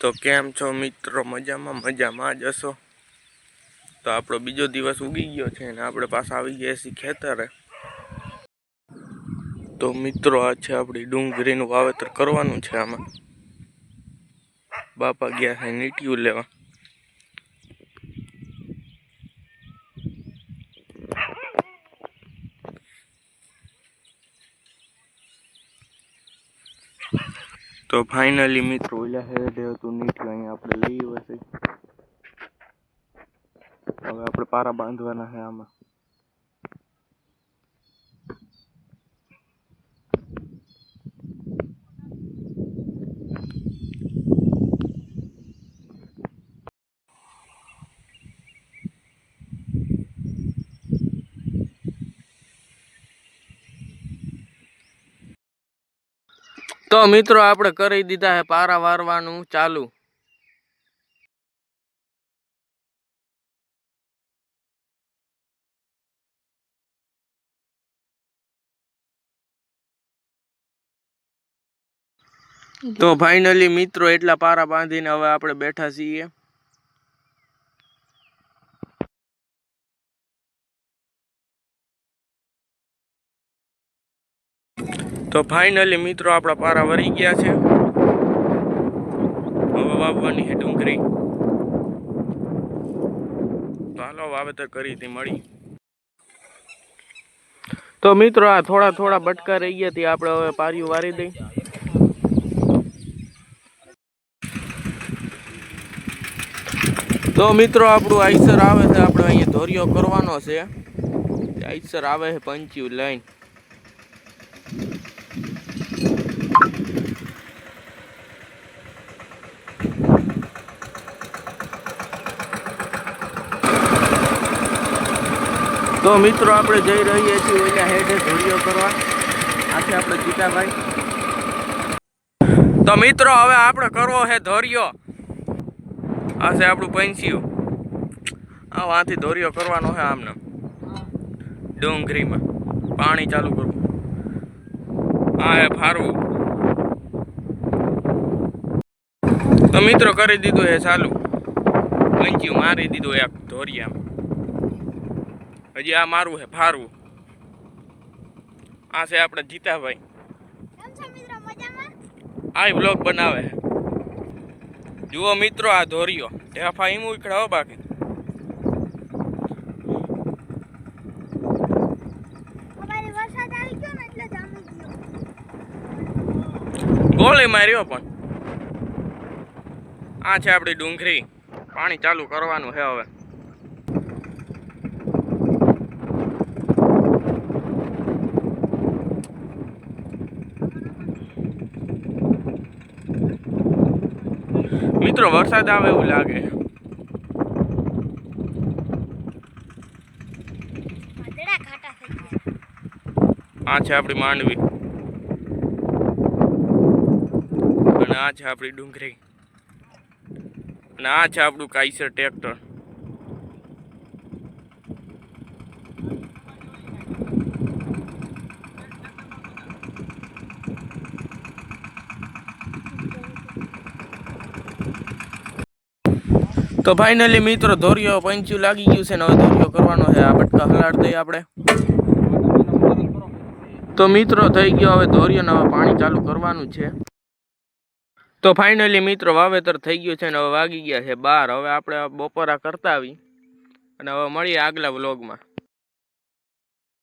તો કેમ છો મિત્રો? મજામાં જ હશો. તો આપણો બીજો દિવસ ઉગી ગયો છે અને આપણે પાછા આવી ગયા છીએ ખેતરે. તો મિત્રો આ છે આપણી ડુંગળીનું વાવેતર કરવાનું છે. આમાં બાપા ગયા છે નીટિયું લેવા. તો ફાઇનલી મિત્રો ઓલા હેડે હતું નીટિયું, અહીંયા આપણે લઈ આવ્યા છે. હવે આપણે પારા બાંધવાના છે આમાં. તો મિત્રો આપણે કરી દીધા છે પારા વારવાનું ચાલુ. તો ફાઇનલી મિત્રો એટલા પારા બાંધીને હવે આપણે બેઠા છીએ. તો ફાઇનલી મિત્રો આપણા પારા વરી ગયા છે. હવે વાવવાની છે ડુંગળી. તો હાલો વાવેતર કરી મળી. તો મિત્રો આ થોડા બટકા રહી ગયા હતી, આપણે હવે પારિયું વારી દઈ. તો મિત્રો આપણું આઈસર આવે છે, આપણે અહીંયા ધોરિયો કરવાનો છે. આઈસર આવે છે પંચ્યું લઈને. તો મિત્રો આપણે જઈ રહીએ છીએ ઓલા હેડે ધોરિયો કરવા. આ છે આપણે જીતાભાઈ. તો મિત્રો હવે આપણે કરવો છે ધોરિયો. આ છે આપણું પંચ્યું. આથી ધોરિયો કરવાનો છે આમને ડુંગળીમાં. પાણી ચાલુ કરવું. આ હે ફારવું. તો મિત્રો કરી દીધું છે ચાલુ. પંચ્યું મારી દીધું એક ધોરિયામાં. હજી આ મારું છે ફારવું. આ છે આપણે જીતાભાઈ. આ બ્લોગ બનાવે છે. જુઓ મિત્રો આ ધોરિયો ઢેફા ઈમ ઉખડાવો બાકી. ગોળી માર્યો પણ. આ છે આપણી ડુંગળી. પાણી ચાલુ કરવાનું છે હવે. મિત્રો વરસાદ આવે એવું લાગે. આ છે આપણી માંડવી અને આ છે આપણી ડુંગળી અને આ છે આપણું કાઈસર ટ્રેક્ટર. તો ફાઇનલી મિત્રો ધોરિયો પંચ્યું લાગી ગયું છે ને હવે ધોરિયો કરવાનો છે. આ બટકા હલાડ દઈએ આપણે. તો મિત્રો થઈ ગયો હવે ધોરિયો ને હવે પાણી ચાલુ કરવાનું છે. તો ફાઇનલી મિત્રો વાવેતર થઈ ગયું છે ને હવે વાગી ગયા છે 12. હવે આપણે બપોરા કરતા આવી અને હવે મળીએ આગલા વ્લોગમાં.